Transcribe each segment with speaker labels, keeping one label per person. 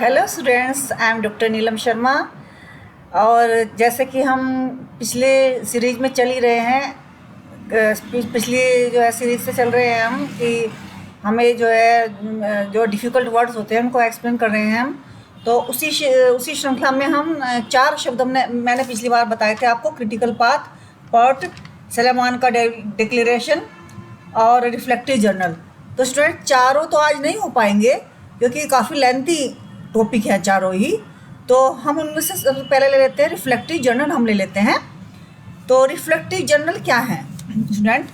Speaker 1: Hello students, I am doctor Neelam Sharma. और जैसे कि हम पिछले सीरीज में चल ही रहे हैं, पिछली जो है सीरीज से चल रहे हैं हम कि हमें जो है जो डिफ़िकल्ट वर्ड्स होते हैं उनको एक्सप्लेन कर रहे हैं हम। तो उसी श्रृंखला में हम 4 शब्द मैंने पिछली बार बताए थे आपको: क्रिटिकल पाथ, पर्ट, सलेमान का डिक्लेरेशन और रिफ्लेक्टिव जर्नल। तो स्टूडेंट चारों तो आज नहीं हो पाएंगे क्योंकि काफ़ी लेंथी टॉपिक है चारों ही। तो हम उनमें से सबसे पहले ले लेते हैं रिफ्लेक्टिव जर्नल। हम ले लेते हैं। तो रिफ्लेक्टिव जर्नल क्या है स्टूडेंट?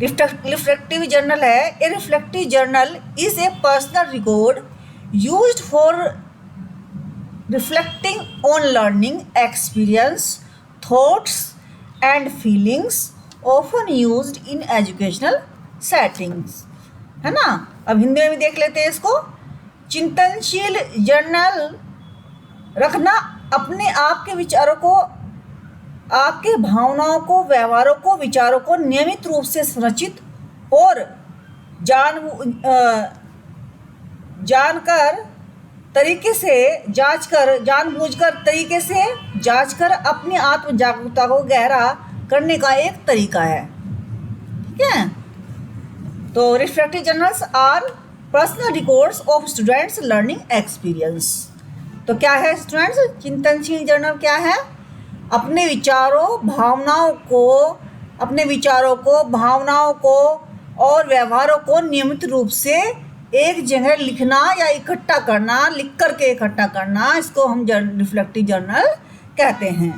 Speaker 1: रिफ्लेक्टिव जर्नल है, a reflective journal is a personal record used for reflecting on learning experience, thoughts and feelings often used in educational settings, है ना। अब हिंदी में भी देख लेते हैं इसको। चिंतनशील जर्नल रखना अपने आप के विचारों को, आपके भावनाओं को, व्यवहारों को, विचारों को नियमित रूप से संरचित और जानकर तरीके से जानबूझकर तरीके से जांचकर अपनी आत्म जागरूकता को गहरा करने का एक तरीका है। ठीक है। तो reflective journals are personal records of students learning experience. तो क्या है स्टूडेंट्स? चिंतनशील जर्नल क्या है? अपने विचारों, भावनाओं को और व्यवहारों को नियमित रूप से एक जगह लिखना या इकट्ठा करना, लिख करके इकट्ठा करना, इसको हम रिफ्लेक्टिव जर्नल कहते हैं।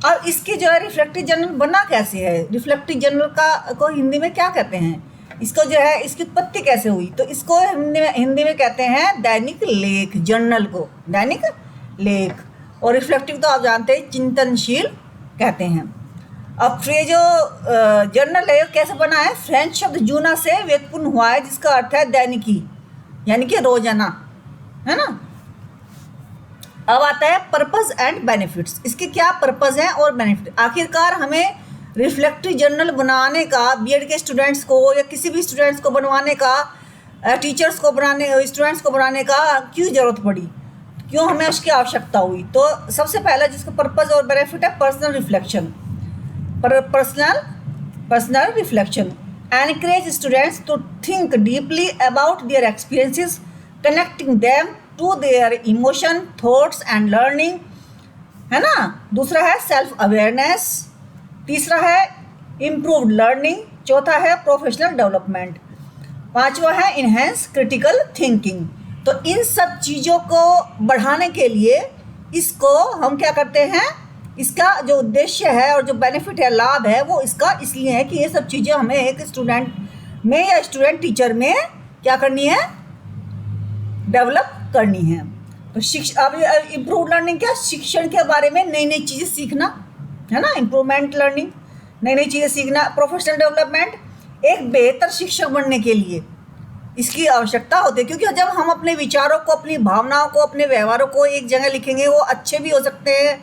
Speaker 1: अब इसकी जो है रिफ्लेक्टिव जर्नल बना कैसे है? रिफ्लेक्टिव जर्नल को हिंदी में क्या कहते हैं? इसको जो है इसकी उत्पत्ति कैसे हुई? तो इसको हिंदी में कहते हैं दैनिक लेख। जर्नल को दैनिक लेख, और रिफ्लेक्टिव तो आप जानते हैं चिंतनशील कहते हैं। अब फिर जो जर्नल है कैसे बना है? फ्रेंच शब्द जूना से व्युत्पन्न हुआ है जिसका अर्थ है दैनिकी, यानी कि रोजाना, है ना। अब आता है पर्पस एंड बेनिफिट्स। इसके क्या पर्पस हैं और बेनिफिट? आखिरकार हमें रिफ्लेक्टिव जर्नल बनाने का बीएड के स्टूडेंट्स को या किसी भी स्टूडेंट्स को बनवाने का, स्टूडेंट्स को बनाने का क्यों ज़रूरत पड़ी, क्यों हमें उसकी आवश्यकता हुई? तो सबसे पहला जिसका पर्पस और बेनिफिट है personal reflection. Personal reflection encourage students to think deeply about their experiences, connecting them to their emotion, thoughts and learning, है ना। दूसरा है सेल्फ अवेयरनेस। तीसरा है इम्प्रूव्ड लर्निंग। चौथा है प्रोफेशनल डेवलपमेंट। पांचवा है इनहेंस क्रिटिकल थिंकिंग। तो इन सब चीज़ों को बढ़ाने के लिए इसको हम क्या करते हैं, इसका जो उद्देश्य है और जो बेनिफिट है, लाभ है, वो इसका इसलिए है कि ये सब चीज़ें हमें एक स्टूडेंट में या स्टूडेंट टीचर में क्या करनी है, डेवलप करनी है। तो अब इम्प्रूव लर्निंग क्या? शिक्षण के बारे में नई नई चीज़ें सीखना, है ना। इम्प्रूवमेंट लर्निंग, नई नई चीज़ें सीखना। प्रोफेशनल डेवलपमेंट, एक बेहतर शिक्षक बनने के लिए इसकी आवश्यकता होती है, क्योंकि जब हम अपने विचारों को, अपनी भावनाओं को, अपने व्यवहारों को एक जगह लिखेंगे, वो अच्छे भी हो सकते हैं,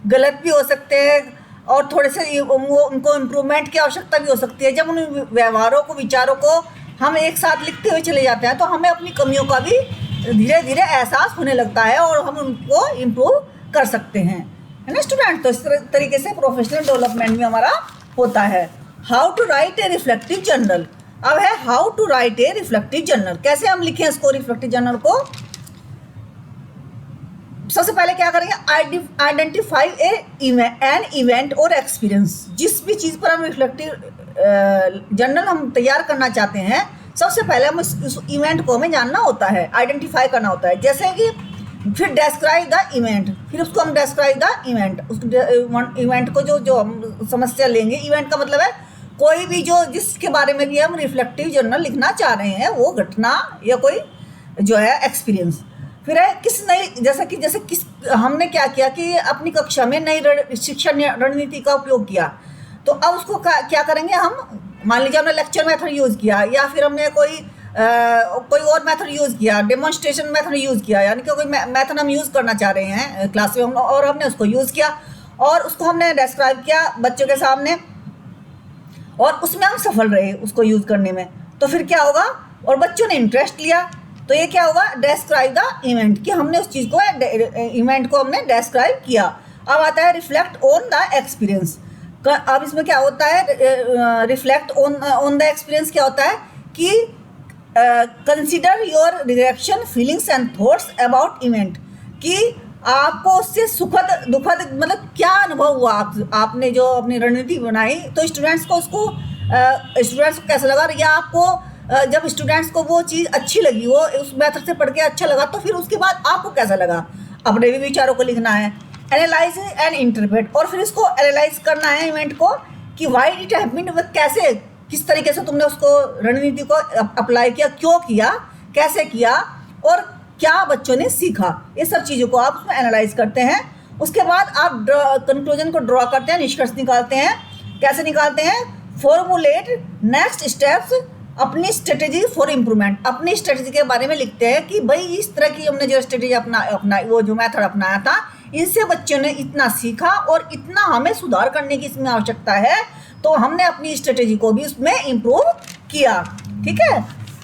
Speaker 1: गलत भी हो सकते हैं, और थोड़े से उनको इम्प्रूवमेंट की आवश्यकता भी हो सकती है। जब उन व्यवहारों को, विचारों को हम एक साथ लिखते हुए चले जाते हैं तो हमें अपनी कमियों का भी धीरे धीरे एहसास होने लगता है और हम उनको इम्प्रूव कर सकते हैं, है ना स्टूडेंट। तो इस तरीके से प्रोफेशनल डेवलपमेंट भी हमारा होता है। How to write a reflective journal. अब है how to write a reflective journal. कैसे हम लिखें इसको, रिफ्लेक्टिव जर्नल को? सबसे पहले क्या करेंगे, आइडेंटिफाई एन इवेंट और एक्सपीरियंस। जिस भी चीज़ पर हम रिफ्लेक्टिव जर्नल हम तैयार करना चाहते हैं, सबसे पहले हम उस इवेंट को हमें जानना होता है, आइडेंटिफाई करना होता है। जैसे कि फिर डेस्क्राइब द इवेंट, फिर उसको हम डेस्क्राइब द इवेंट, उस इवेंट को जो हम समस्या लेंगे। इवेंट का मतलब है कोई भी जिसके बारे में भी हम रिफ्लेक्टिव जर्नल लिखना चाह रहे हैं, वो घटना या कोई जो है एक्सपीरियंस। फिर है किस नई, जैसे किस हमने क्या किया कि अपनी कक्षा में नई शिक्षा रणनीति का उपयोग किया। तो अब उसको क्या करेंगे हम? मान लीजिए हमने लेक्चर मेथड यूज़ किया, या फिर हमने कोई और मेथड यूज़ किया, डेमोन्स्ट्रेशन मेथड यूज़ किया, यानी कि कोई मेथड हम यूज़ करना चाह रहे हैं क्लास में, और हमने उसको यूज़ किया और उसको हमने डिस्क्राइब किया बच्चों के सामने, और उसमें हम सफल रहे उसको यूज़ करने में। तो फिर क्या होगा? और बच्चों ने इंटरेस्ट लिया, तो ये क्या होगा, डिस्क्राइब द इवेंट, कि हमने उस चीज़ को, इवेंट को हमने डिस्क्राइब किया। अब आता है रिफ्लेक्ट ऑन द एक्सपीरियंस। अब इसमें क्या होता है, रिफ्लेक्ट ऑन द एक्सपीरियंस क्या होता है कि consider your reaction feelings and thoughts about event, कि आपको उससे सुखद दुखद मतलब क्या अनुभव हुआ, आपने जो अपनी रणनीति बनाई तो स्टूडेंट्स को कैसा लगा, या आपको जब स्टूडेंट्स को वो चीज़ अच्छी लगी, वो उस मेथड से पढ़ के अच्छा लगा, तो फिर उसके बाद आपको कैसा लगा, अपने भी विचारों को लिखना है। एनालाइज एंड इंटरप्रेट, और फिर इसको एनालाइज करना है इवेंट को कि वाई इट हैपेंड, कैसे किस तरीके से तुमने उसको रणनीति को अप्लाई किया, क्यों किया, कैसे किया, और क्या बच्चों ने सीखा, ये सब चीज़ों को आप उसमें एनालाइज करते हैं। उसके बाद आप कंक्लूजन को ड्रॉ करते हैं, निष्कर्ष निकालते हैं। कैसे निकालते हैं, फॉर्मुलेट नेक्स्ट स्टेप्स, अपनी स्ट्रेटेजी फॉर इम्प्रूवमेंट, अपनी स्ट्रेटेजी के बारे में लिखते हैं कि भाई इस तरह की हमने जो स्ट्रेटेजी अपना वो जो मेथड अपनाया था, इनसे बच्चों ने इतना सीखा और इतना हमें सुधार करने की इसमें आवश्यकता है, तो हमने अपनी स्ट्रेटेजी को भी उसमें इम्प्रूव किया। ठीक है।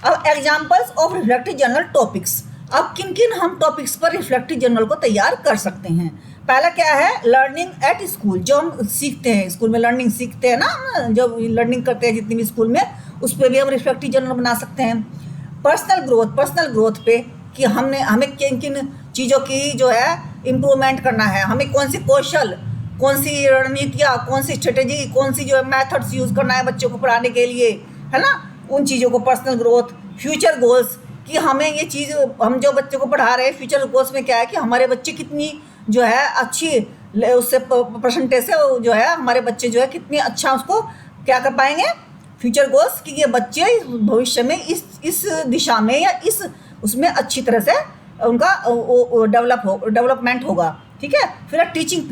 Speaker 1: अब examples of reflective journal topics, अब किन किन हम टॉपिक्स पर रिफ्लेक्टिव जर्नल को तैयार कर सकते हैं। पहला क्या है, लर्निंग एट स्कूल, जो हम सीखते हैं स्कूल में, लर्निंग सीखते हैं ना, जब लर्निंग करते हैं जितनी भी स्कूल में, उस पर भी हम रिफ्लेक्टिव जर्नल बना सकते हैं। पर्सनल ग्रोथ पे कि हमें किन किन चीज़ों की जो है इम्प्रूवमेंट करना है, हमें कौन सी कौशल, कौन सी रणनीतियाँ, कौन सी स्ट्रेटेजी, कौन सी जो है मैथड्स यूज़ करना है बच्चों को पढ़ाने के लिए, है ना, उन चीज़ों को पर्सनल ग्रोथ। फ्यूचर गोल्स, कि हमें ये चीज़, हम जो बच्चों को पढ़ा रहे हैं, फ्यूचर गोल्स में क्या है कि हमारे बच्चे कितनी जो है अच्छी उससे परसेंटेज से जो है हमारे बच्चे जो है कितनी अच्छा उसको क्या कर पाएंगे, फ्यूचर गोल्स, कि ये बच्चे भविष्य में इस दिशा में या इस उसमें अच्छी तरह से उनका डेवलपमेंट होगा। ठीक है। फिर टीचिंग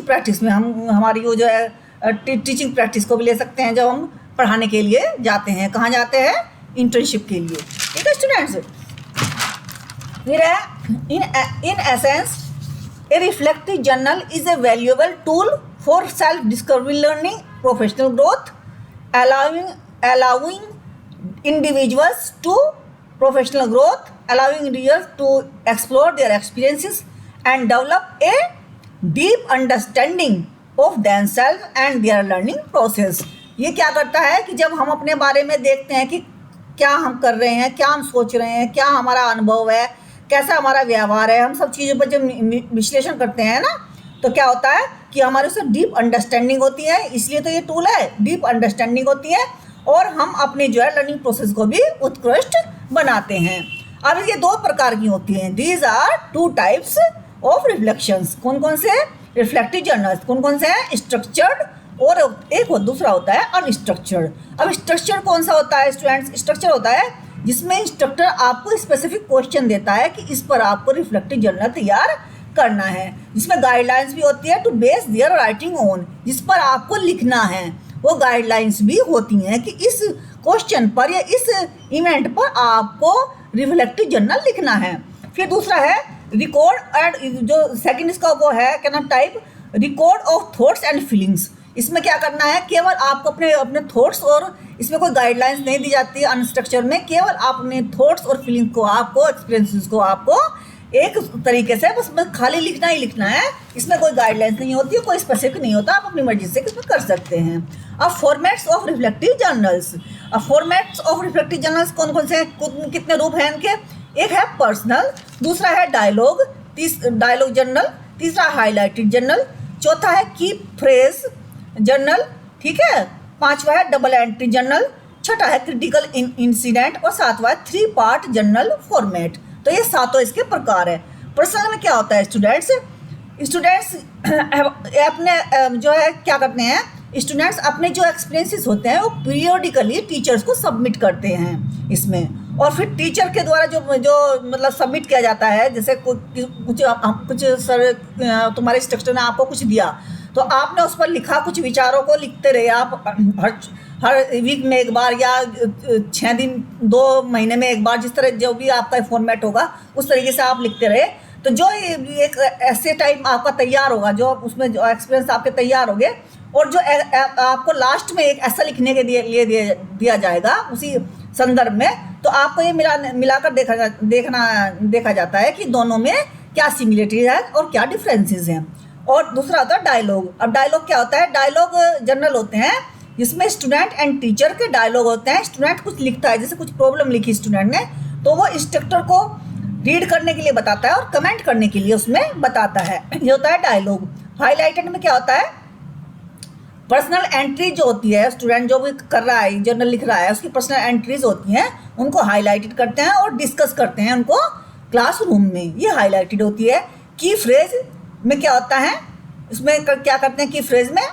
Speaker 1: प्रैक्टिस में हम हमारी वो जो है टीचिंग प्रैक्टिस को भी ले सकते हैं, जब हम पढ़ाने के लिए जाते हैं, कहाँ जाते हैं, इंटर्नशिप के लिए। ठीक है स्टूडेंट्स। फिर है in essence A reflective journal is A valuable tool for self discovery learning, professional growth, allowing individuals to professional growth, allowing individuals to explore their experiences and develop a deep understanding of themselves and their learning process। ये क्या करता है कि जब हम अपने बारे में देखते हैं कि क्या हम कर रहे हैं, क्या हम सोच रहे हैं, क्या हमारा अनुभव है, कैसा हमारा व्यवहार है, हम सब चीज़ों पर जब विश्लेषण करते हैं ना, तो क्या होता है कि हमारे उससे डीप अंडरस्टैंडिंग होती है। इसलिए तो ये टूल है, डीप अंडरस्टैंडिंग होती है, और हम अपने जो है लर्निंग प्रोसेस को भी उत्कृष्ट बनाते हैं। अब ये दो प्रकार की होती हैं, these are two types of reflections. कौन कौन से रिफ्लेक्टिव जर्नल्स, कौन कौन से हैं, स्ट्रक्चर्ड, और एक दूसरा होता है अनस्ट्रक्चर्ड। अब स्ट्रक्चर कौन सा होता है स्टूडेंट्स, स्ट्रक्चर होता है जिसमें इंस्ट्रक्टर आपको स्पेसिफिक क्वेश्चन देता है कि इस पर आपको रिफ्लेक्टिव जर्नल तैयार करना है, जिसमें गाइडलाइंस भी होती है to base their writing on, जिस पर आपको लिखना है, वो गाइडलाइंस भी होती हैं कि इस क्वेश्चन पर या इस इवेंट पर आपको रिफ्लेक्टिव जर्नल लिखना है। फिर दूसरा है रिकॉर्ड एंड, जो सेकंड इसका वो है क्या नाम type, record of thoughts and feelings. इसमें क्या करना है, केवल आपको अपने थॉट्स, और इसमें कोई गाइडलाइंस नहीं दी जाती है अनस्ट्रक्चर में, केवल आप अपने थॉट्स और फीलिंग्स को, आपको एक्सपीरियंसेस को आपको एक तरीके से बस खाली लिखना ही लिखना है। इसमें कोई गाइडलाइंस नहीं होती है, कोई स्पेसिफिक नहीं होता, आप अपनी मर्जी से इसमें कर सकते हैं। अब फॉर्मेट्स ऑफ रिफ्लेक्टिव जर्नल्स, अब फॉर्मेट्स ऑफ रिफ्लेक्टिव जर्नल्स कौन कौन से हैं, कितने रूप हैं इनके, एक है पर्सनल, दूसरा है डायलॉग जर्नल, तीसरा हाईलाइटेड जर्नल, चौथा है की फ्रेज जर्नल, ठीक है, पांचवा है डबल एंट्री जर्नल, छठा है क्रिटिकल इंसिडेंट, और सातवां है 3 पार्ट जर्नल फॉर्मेट। तो ये सातों इसके प्रकार है। पर्सनल में क्या होता है स्टूडेंट्स अपने जो है क्या करते हैं, स्टूडेंट्स अपने जो एक्सपीरियंसेस होते हैं वो पीरियोडिकली टीचर्स को सबमिट करते हैं इसमें, और फिर टीचर के द्वारा जो मतलब सबमिट किया जाता है, जैसे कुछ सर तुम्हारे इंस्ट्रक्टर ने आपको कुछ दिया, तो आपने उस पर लिखा, कुछ विचारों को लिखते रहे आप हर वीक में एक बार या 6 दिन 2 महीने में एक बार, जिस तरह जो भी आपका फॉर्मेट होगा उस तरीके से आप लिखते रहे, तो जो एक ऐसे टाइप आपका तैयार होगा, जो उसमें जो एक्सपीरियंस आपके तैयार होंगे, और जो आपको लास्ट में एक ऐसा लिखने के लिए दिया जाएगा, उसी संदर्भ में, तो आपको ये मिलाकर देखा जाता है कि दोनों में क्या सिमिलरिटीज है और क्या डिफरेंसेस हैं। और दूसरा होता है डायलॉग। अब डायलॉग क्या होता है? डायलॉग जनरल होते हैं जिसमें स्टूडेंट एंड टीचर के डायलॉग होते हैं। स्टूडेंट कुछ लिखता है, जैसे कुछ प्रॉब्लम लिखी स्टूडेंट ने, तो वो इंस्ट्रक्टर को रीड करने के लिए बताता है और कमेंट करने के लिए उसमें बताता है। ये होता है डायलॉग। हाईलाइटेड में क्या होता है? पर्सनल एंट्री जो होती है, स्टूडेंट जो भी कर रहा है, जर्नल लिख रहा है, उसकी पर्सनल एंट्रीज होती हैं, उनको हाईलाइटेड करते हैं और डिस्कस करते हैं उनको क्लासरूम में। ये हाईलाइटेड होती है। की फ्रेज में क्या होता है? इसमें क्या करते हैं? की फ्रेज में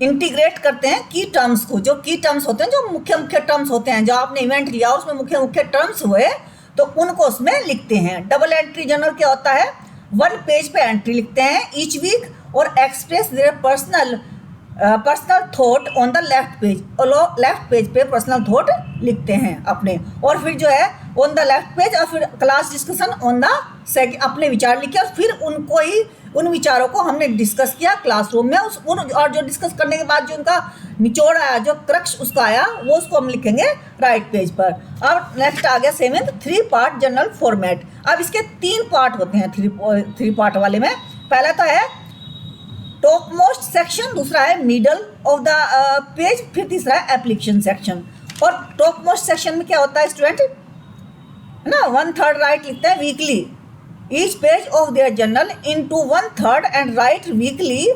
Speaker 1: इंटीग्रेट करते हैं की टर्म्स को। जो की टर्म्स होते हैं, जो मुख्य मुख्य टर्म्स होते हैं, जो आपने इवेंट लिया उसमें मुख्य मुख्य टर्म्स हुए, तो उनको उसमें लिखते हैं। डबल एंट्री जर्नल क्या होता है? 1 पेज पे एंट्री लिखते हैं ईच वीक और express their personal thought on the left page. और लेफ्ट पेज पे पर्सनल थॉट लिखते हैं अपने, और फिर जो है ऑन द लेफ्ट पेज, और फिर class discussion on the second, अपने विचार लिखे और फिर उनको ही, उन विचारों को हमने डिस्कस किया क्लासरूम में। और जो डिस्कस करने के बाद जो उनका निचोड़ आया, जो क्रक्स उसका आया, वो उसको हम लिखेंगे राइट पेज पर। अब नेक्स्ट आ गया 7th 3 पार्ट जर्नल फॉर्मेट। अब इसके 3 पार्ट होते हैं 3 पार्ट वाले में। पहला तो है टॉप मोस्ट सेक्शन, दूसरा है मिडल ऑफ द पेज, फिर तीसरा है एप्लीकेशन सेक्शन। और टॉप मोस्ट सेक्शन में क्या होता है स्टूडेंट? है ना, 1/3 राइट लिखते हैं weekly each page of their journal into 1/3 and right weekly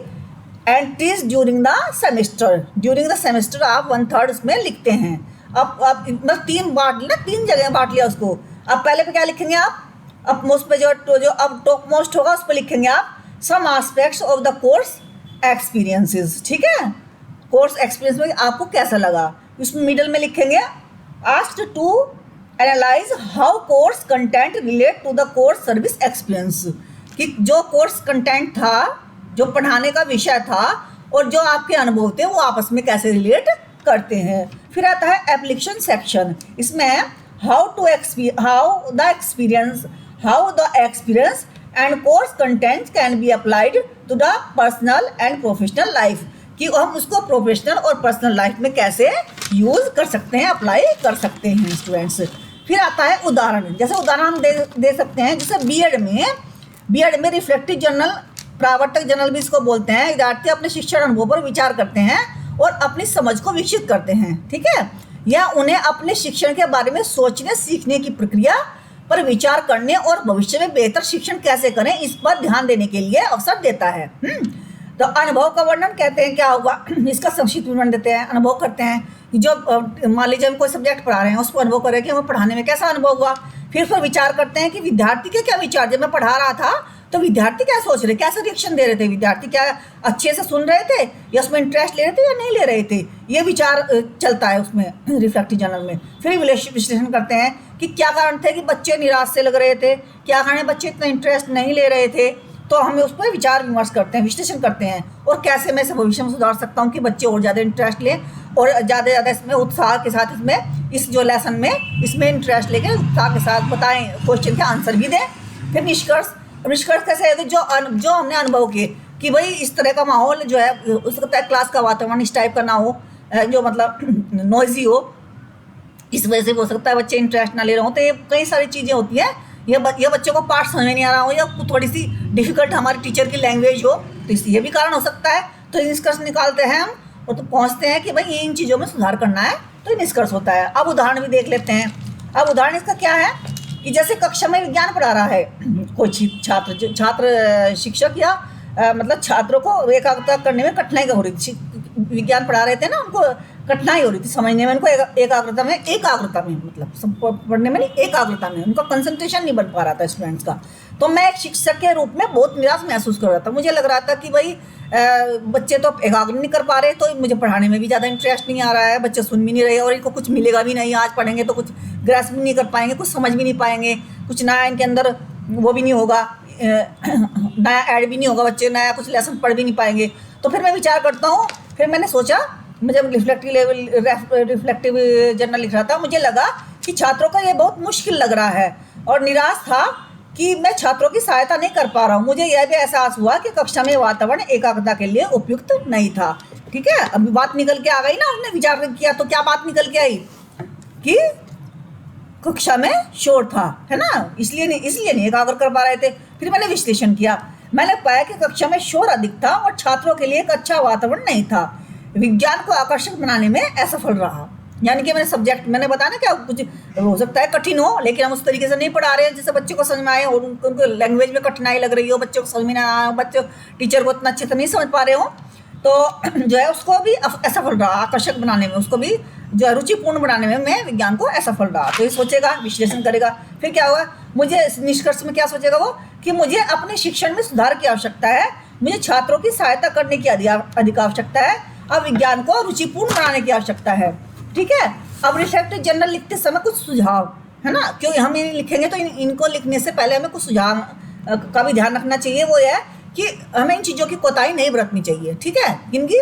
Speaker 1: entries during the semester. During the semester आप 1/3 उसमें लिखते हैं। अब मतलब 3 बांट लिया, 3 जगह बांट लिया उसको। अब पहले पे क्या लिखेंगे आप? अब मोस्ट पे जो अब टॉप मोस्ट होगा उस पर लिखेंगे आप some aspects of the course experiences. ठीक है, कोर्स एक्सपीरियंस में आपको कैसा लगा। उसमें मिडल में लिखेंगे asked to analyse how course content relate to the course service experience, कि जो कोर्स कंटेंट था, जो पढ़ाने का विषय था और जो आपके अनुभव थे, वो आपस में कैसे रिलेट करते हैं। फिर आता है एप्लीकेशन सेक्शन। इसमें how the experience and course content can be applied to the personal and professional life, कि हम उसको प्रोफेशनल और पर्सनल लाइफ में कैसे यूज कर सकते हैं, अप्लाई कर सकते हैं स्टूडेंट्स। फिर आता है उदाहरण। जैसे उदाहरण हम दे सकते हैं, जैसे बीएड में रिफ्लेक्टिव जर्नल, प्रावर्तक जर्नल भी इसको बोलते हैं। विद्यार्थी अपने शिक्षण अनुभव पर विचार करते हैं और अपनी समझ को विकसित करते हैं। ठीक है, यह उन्हें अपने शिक्षण के बारे में सोचने सीखने की प्रक्रिया पर विचार करने और भविष्य में बेहतर शिक्षण कैसे करें, इस पर ध्यान देने के लिए अवसर देता है। तो अनुभव का वर्णन कहते हैं क्या होगा, इसका संक्षिप्त विवरण देते हैं। अनुभव करते हैं कि जो मान लीजिए हम कोई सब्जेक्ट पढ़ा रहे हैं, उसको अनुभव करें कि हमें पढ़ाने में कैसा अनुभव हुआ। फिर विचार करते हैं कि विद्यार्थी के क्या विचार, जब मैं पढ़ा रहा था तो विद्यार्थी क्या सोच रहे, कैसे रिएक्शन दे रहे थे, विद्यार्थी क्या अच्छे से सुन रहे थे या उसमें इंटरेस्ट ले रहे थे या नहीं ले रहे थे, ये विचार चलता है उसमें रिफ्लेक्टिव जर्नल में। फिर विश्लेषण करते हैं कि क्या कारण थे कि बच्चे निराश से लग रहे थे, क्या कारण बच्चे इतना इंटरेस्ट नहीं ले रहे थे, तो हमें उस पर विचार विमर्श करते हैं, विश्लेषण करते हैं, और कैसे मैं इसे भविष्य में सुधार सकता हूँ कि बच्चे और ज़्यादा इंटरेस्ट लें और ज़्यादा इसमें उत्साह के साथ इसमें इस जो लेसन में इसमें इंटरेस्ट लेके उत्साह के साथ बताएं, क्वेश्चन के आंसर भी दें। फिर निष्कर्ष कैसे है कि जो हमने अनुभव किए कि भाई इस तरह का माहौल जो है, हो सकता है क्लास का वातावरण इस टाइप का ना हो, जो मतलब नॉइजी हो, इस वजह से हो सकता है बच्चे इंटरेस्ट ना ले रहे हो। तो ये कई सारी चीज़ें होती हैं, ये बच्चों को पाठ समझ में नहीं आ रहा हो या थोड़ी सी डिफिकल्ट हमारी टीचर की लैंग्वेज हो, तो ये भी कारण हो सकता है। तो निष्कर्ष निकालते हैं हम और तो पहुँचते हैं कि भाई इन चीज़ों में सुधार करना है, तो ये निष्कर्ष होता है। अब उदाहरण भी देख लेते हैं। अब उदाहरण इसका क्या है कि जैसे कक्षा में विज्ञान पढ़ा रहा है कोई छात्र शिक्षक या मतलब छात्रों को एकाग्रता करने में कठिनाई हो रही थी, विज्ञान पढ़ा रहे थे ना, उनको कठिनाई हो रही थी समझने में, उनको एकाग्रता में मतलब पढ़ने में नहीं, एकाग्रता में उनका कंसंट्रेशन नहीं बन पा रहा था स्टूडेंट्स का। तो मैं एक शिक्षक के रूप में बहुत निराश महसूस कर रहा था। मुझे लग रहा था कि भाई बच्चे तो एकाग्र नहीं कर पा रहे, तो मुझे पढ़ाने में भी ज़्यादा इंटरेस्ट नहीं आ रहा है, बच्चे सुन भी नहीं रहे और इनको कुछ मिलेगा भी नहीं। आज पढ़ेंगे तो कुछ ग्रास्प भी नहीं कर पाएंगे, कुछ समझ भी नहीं पाएंगे, कुछ नया इनके अंदर वो भी नहीं होगा, नया ऐड भी नहीं होगा, बच्चे नया कुछ लेसन पढ़ भी नहीं पाएंगे। तो फिर मैं विचार करता हूँ, फिर मैंने सोचा, मुझे रिफ्लेक्टिव जर्नल लिख रहा था, मुझे लगा कि छात्रों का ये बहुत मुश्किल लग रहा है और निराश था कि मैं छात्रों की सहायता नहीं कर पा रहा हूँ। मुझे यह भी एहसास हुआ कि कक्षा में वातावरण एकाग्रता के लिए उपयुक्त नहीं था। ठीक है, अभी बात निकल के आ गई ना, हमने विचार किया तो क्या बात निकल के आई कि कक्षा में शोर था, है ना, इसलिए नहीं एकाग्र कर पा रहे थे। फिर मैंने विश्लेषण किया, मैंने पाया कि कक्षा में शोर अधिक था और छात्रों के लिए एक अच्छा वातावरण नहीं था। विज्ञान को आकर्षक बनाने में असफल रहा। यानी कि मैंने बताया ना, क्या कुछ हो सकता है कठिन हो, लेकिन हम उस तरीके से नहीं पढ़ा रहे हैं जिससे बच्चों को समझ में आए, और उनको लैंग्वेज में कठिनाई लग रही हो, बच्चों को समझ में ना आए, बच्चों टीचर को इतना अच्छे से नहीं समझ पा रहे हो, तो जो है उसको भी असफल रहा आकर्षक बनाने में, उसको भी जो है रुचिपूर्ण बनाने में मैं विज्ञान को असफल रहा। तो ये सोचेगा, विश्लेषण करेगा, फिर क्या होगा, मुझे इस निष्कर्ष में क्या सोचेगा वो, कि मुझे अपने शिक्षण में सुधार की आवश्यकता है, मुझे छात्रों की सहायता करने की अधिक आवश्यकता है, अब विज्ञान को रुचिपूर्ण बनाने की आवश्यकता है। ठीक है, अब रिफ्लेक्टिव जर्नल लिखते समय कुछ सुझाव, है ना, क्योंकि हम ये लिखेंगे तो इनको लिखने से पहले हमें कुछ सुझाव का भी ध्यान रखना चाहिए। वो है कि हमें इन चीज़ों की कोताही नहीं बरतनी चाहिए। ठीक है, इनकी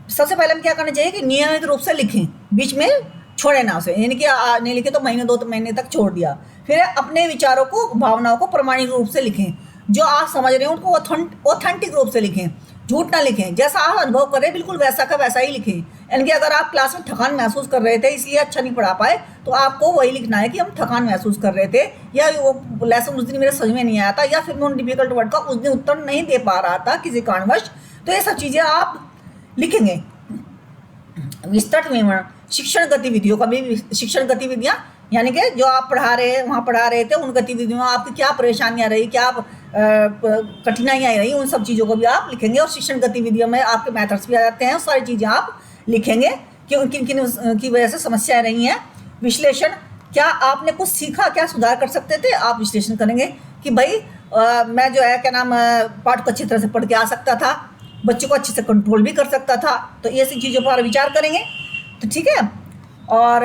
Speaker 1: सबसे पहले हम क्या करना चाहिए कि नियमित रूप से लिखें, बीच में छोड़े ना उसे, यानी कि नहीं लिखे तो महीने 2 महीने तक छोड़ दिया। फिर अपने विचारों को, भावनाओं को प्रामाणिक रूप से लिखें, जो आप समझ रहे हैं उनको ऑथेंटिक रूप से लिखें, झूठ ना लिखें, जैसा आप अनुभव कर रहे हैं बिल्कुल वैसा का वैसा ही लिखें। यानी कि अगर आप क्लास में थकान महसूस कर रहे थे इसलिए अच्छा नहीं पढ़ा पाए, तो आपको वही लिखना है कि हम थकान महसूस कर रहे थे, या वो लेसन उस दिन मेरे समझ में नहीं आया था, या फिर मैं उन डिफिकल्ट वर्ड का उस दिन उत्तर नहीं दे पा रहा था किसी कारणवश। तो ये सब चीज़ें आप लिखेंगे। विस्तृत विवरण, शिक्षण गतिविधियों का भी, शिक्षण गतिविधियाँ यानी कि जो आप पढ़ा रहे वहाँ पढ़ा रहे थे, उन गतिविधियों में आपकी क्या परेशानियाँ रही, क्या कठिनाइयाँ रही, उन सब चीज़ों को भी आप लिखेंगे। और शिक्षण गतिविधियों में आपके मेथड्स भी आ जाते हैं, वो सारी चीज़ें आप लिखेंगे कि किन किन की वजह से समस्याएं रही हैं। विश्लेषण, क्या आपने कुछ सीखा, क्या सुधार कर सकते थे, आप विश्लेषण करेंगे कि भाई मैं जो है क्या नाम पाठ को अच्छी तरह से पढ़ के आ सकता था, बच्चों को अच्छे से कंट्रोल भी कर सकता था, तो ये सी चीज़ों पर विचार करेंगे। तो ठीक है, और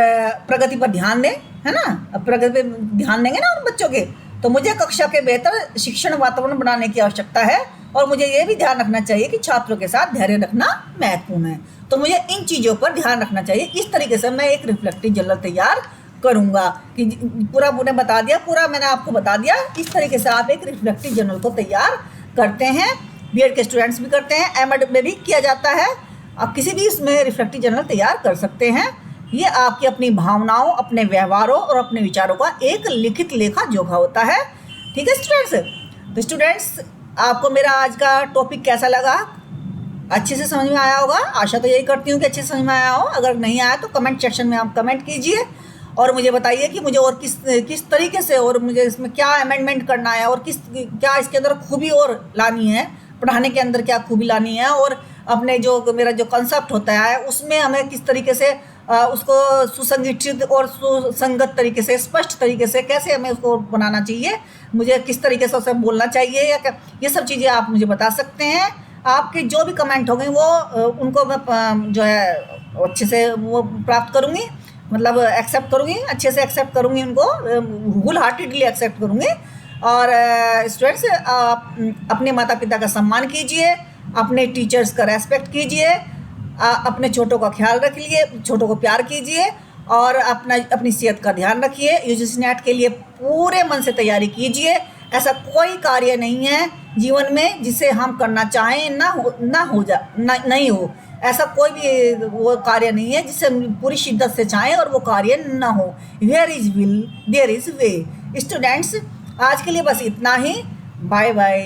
Speaker 1: प्रगति पर ध्यान दें, है ना, अब प्रगति पर ध्यान देंगे ना उन बच्चों के, तो मुझे कक्षा के बेहतर शिक्षण वातावरण बनाने की आवश्यकता है, और मुझे ये भी ध्यान रखना चाहिए कि छात्रों के साथ धैर्य रखना महत्वपूर्ण है। तो मुझे इन चीज़ों पर ध्यान रखना चाहिए। इस तरीके से मैं एक रिफ्लेक्टिव जर्नल तैयार करूँगा कि पूरा मैंने बता दिया, पूरा मैंने आपको बता दिया। इस तरीके से आप एक रिफ्लेक्टिव जर्नल को तैयार करते हैं। बीएड के स्टूडेंट्स भी करते हैं, एमएड में भी किया जाता है, आप किसी भी इसमें रिफ्लेक्टिव जर्नल तैयार कर सकते हैं। ये आपकी अपनी भावनाओं, अपने व्यवहारों और अपने विचारों का एक लिखित लेखा जोखा होता है। ठीक है स्टूडेंट्स, तो स्टूडेंट्स आपको मेरा आज का टॉपिक कैसा लगा, अच्छे से समझ में आया होगा, आशा तो यही करती हूँ कि अच्छे से समझ में आया हो। अगर नहीं आया तो कमेंट सेक्शन में आप कमेंट कीजिए और मुझे बताइए कि मुझे और किस तरीके से, और मुझे इसमें क्या अमेंडमेंट करना है, और क्या इसके अंदर खूबी और लानी है, पढ़ाने के अंदर क्या खूबी लानी है, और अपने जो मेरा जो कंसेप्ट होता है उसमें हमें किस तरीके से उसको सुसंगठित और सुसंगत तरीके से, स्पष्ट तरीके से कैसे हमें उसको बनाना चाहिए, मुझे किस तरीके से उसे बोलना चाहिए, या ये सब चीज़ें आप मुझे बता सकते हैं। आपके जो भी कमेंट होंगे वो उनको मैं जो है अच्छे से वो प्राप्त करूँगी, मतलब एक्सेप्ट करूँगी, अच्छे से एक्सेप्ट करूँगी, उनको होल हार्टेडली एक्सेप्ट करूँगी। और स्टूडेंट्स आप अपने माता पिता का सम्मान कीजिए, अपने टीचर्स का रेस्पेक्ट कीजिए, अपने छोटों का ख्याल रखिए, छोटों को प्यार कीजिए, और अपनी सेहत का ध्यान रखिए। यूजीसी नेट के लिए पूरे मन से तैयारी कीजिए। ऐसा कोई कार्य नहीं है जीवन में जिसे हम करना चाहें नहीं हो। ऐसा कोई भी वो कार्य नहीं है जिसे पूरी शिद्दत से चाहें और वो कार्य ना हो। Where is will there is way. Students आज के लिए बस इतना ही। Bye bye.